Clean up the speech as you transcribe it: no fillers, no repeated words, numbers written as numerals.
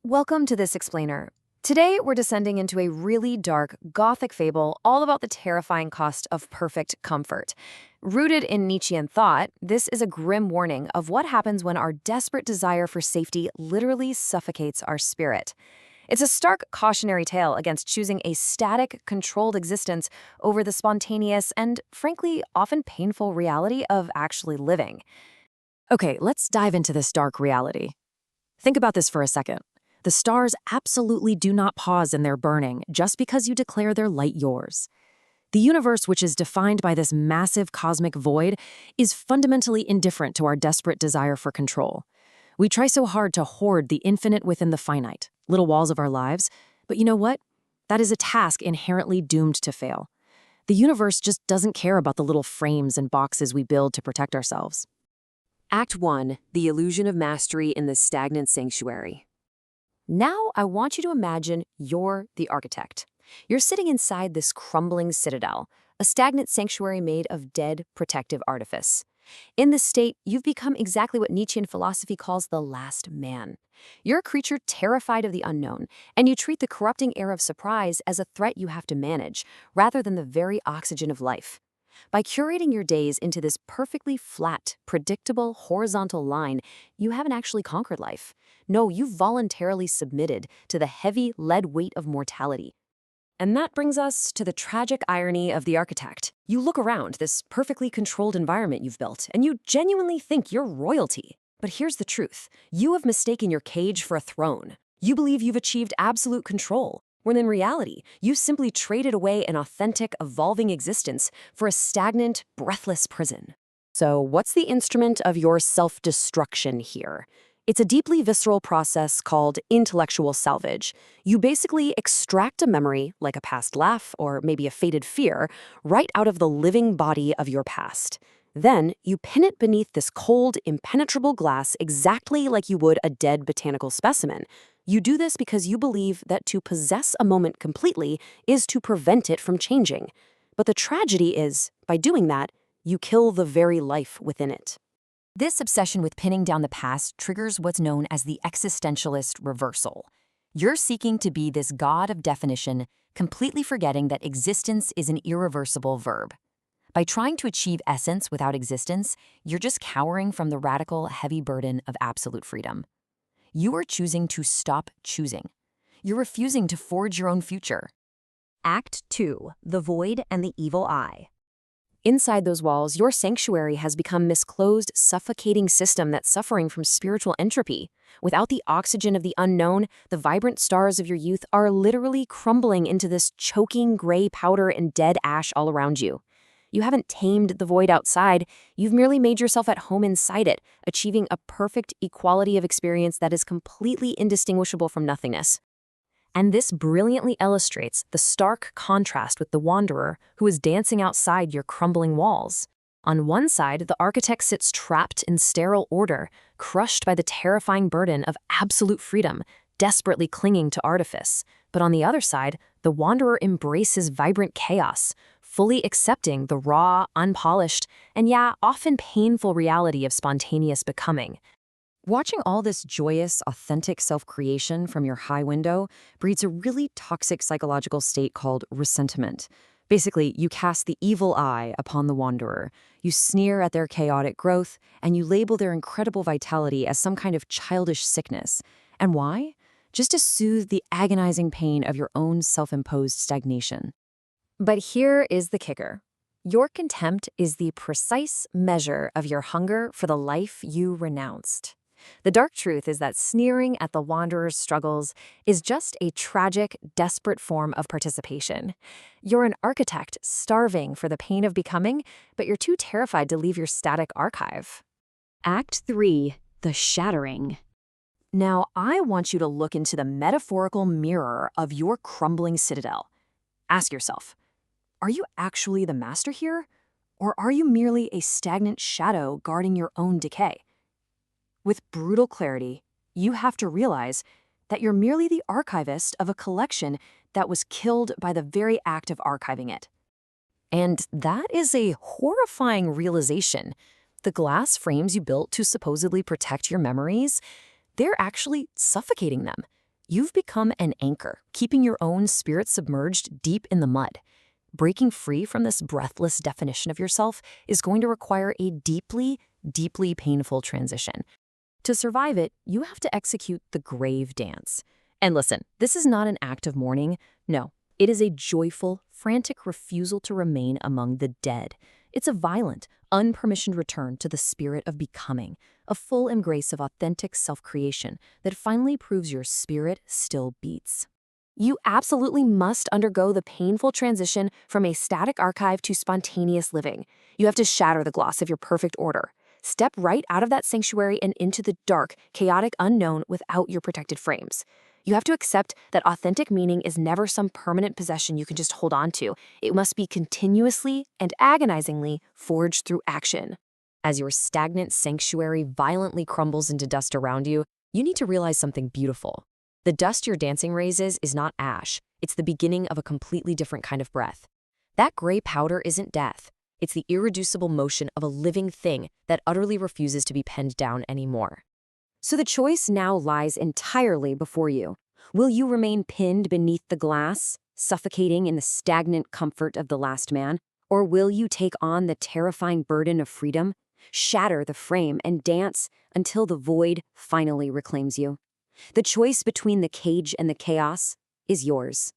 Welcome to this explainer. Today, we're descending into a really dark, gothic fable all about the terrifying cost of perfect comfort. Rooted in Nietzschean thought, this is a grim warning of what happens when our desperate desire for safety literally suffocates our spirit. It's a stark cautionary tale against choosing a static, controlled existence over the spontaneous and, frankly, often painful reality of actually living. Okay, let's dive into this dark reality. Think about this for a second. The stars absolutely do not pause in their burning just because you declare their light yours. The universe, which is defined by this massive cosmic void, is fundamentally indifferent to our desperate desire for control. We try so hard to hoard the infinite within the finite, little walls of our lives, but you know what? That is a task inherently doomed to fail. The universe just doesn't care about the little frames and boxes we build to protect ourselves. Act 1. The Illusion of Mastery in the Stagnant Sanctuary. Now I want you to imagine you're the architect. You're sitting inside this crumbling citadel, a stagnant sanctuary made of dead, protective artifice. In this state, you've become exactly what Nietzschean philosophy calls the last man. You're a creature terrified of the unknown, and you treat the corrupting air of surprise as a threat you have to manage, rather than the very oxygen of life. By curating your days into this perfectly flat, predictable, horizontal line, you haven't actually conquered life. No, you've voluntarily submitted to the heavy lead weight of mortality. And that brings us to the tragic irony of the architect. You look around this perfectly controlled environment you've built, and you genuinely think you're royalty. But here's the truth. You have mistaken your cage for a throne. You believe you've achieved absolute control, when in reality, you simply traded away an authentic, evolving existence for a stagnant, breathless prison. So what's the instrument of your self-destruction here? It's a deeply visceral process called intellectual salvage. You basically extract a memory, like a past laugh or maybe a faded fear, right out of the living body of your past. Then you pin it beneath this cold, impenetrable glass exactly like you would a dead botanical specimen. You do this because you believe that to possess a moment completely is to prevent it from changing. But the tragedy is, by doing that, you kill the very life within it. This obsession with pinning down the past triggers what's known as the existentialist reversal. You're seeking to be this god of definition, completely forgetting that existence is an irreversible verb. By trying to achieve essence without existence, you're just cowering from the radical, heavy burden of absolute freedom. You are choosing to stop choosing. You're refusing to forge your own future. Act 2. The Void and the Evil Eye. Inside those walls, your sanctuary has become this closed, suffocating system that's suffering from spiritual entropy. Without the oxygen of the unknown, the vibrant stars of your youth are literally crumbling into this choking gray powder and dead ash all around you. You haven't tamed the void outside, you've merely made yourself at home inside it, achieving a perfect equality of experience that is completely indistinguishable from nothingness. And this brilliantly illustrates the stark contrast with the wanderer who is dancing outside your crumbling walls. On one side, the architect sits trapped in sterile order, crushed by the terrifying burden of absolute freedom, desperately clinging to artifice. But on the other side, the wanderer embraces vibrant chaos, fully accepting the raw, unpolished, and often painful reality of spontaneous becoming. Watching all this joyous, authentic self-creation from your high window breeds a really toxic psychological state called resentment. Basically, you cast the evil eye upon the wanderer. You sneer at their chaotic growth, and you label their incredible vitality as some kind of childish sickness. And why? Just to soothe the agonizing pain of your own self-imposed stagnation. But here is the kicker. Your contempt is the precise measure of your hunger for the life you renounced. The dark truth is that sneering at the wanderer's struggles is just a tragic, desperate form of participation. You're an architect starving for the pain of becoming, but you're too terrified to leave your static archive. Act 3. The Shattering. Now, I want you to look into the metaphorical mirror of your crumbling citadel. Ask yourself, are you actually the master here? Or are you merely a stagnant shadow guarding your own decay? With brutal clarity, you have to realize that you're merely the archivist of a collection that was killed by the very act of archiving it. And that is a horrifying realization. The glass frames you built to supposedly protect your memories, they're actually suffocating them. You've become an anchor, keeping your own spirit submerged deep in the mud. Breaking free from this breathless definition of yourself is going to require a deeply, deeply painful transition. To survive it, you have to execute the grave dance. And listen, this is not an act of mourning. No, it is a joyful, frantic refusal to remain among the dead. It's a violent, unpermissioned return to the spirit of becoming, a full embrace of authentic self-creation that finally proves your spirit still beats. You absolutely must undergo the painful transition from a static archive to spontaneous living. You have to shatter the gloss of your perfect order. Step right out of that sanctuary and into the dark, chaotic unknown without your protected frames. You have to accept that authentic meaning is never some permanent possession you can just hold on to. It must be continuously and agonizingly forged through action. As your stagnant sanctuary violently crumbles into dust around you, you need to realize something beautiful. The dust your dancing raises is not ash. It's the beginning of a completely different kind of breath. That gray powder isn't death. It's the irreducible motion of a living thing that utterly refuses to be penned down anymore. So the choice now lies entirely before you. Will you remain pinned beneath the glass, suffocating in the stagnant comfort of the last man? Or will you take on the terrifying burden of freedom, shatter the frame, and dance until the void finally reclaims you? The choice between the cage and the chaos is yours.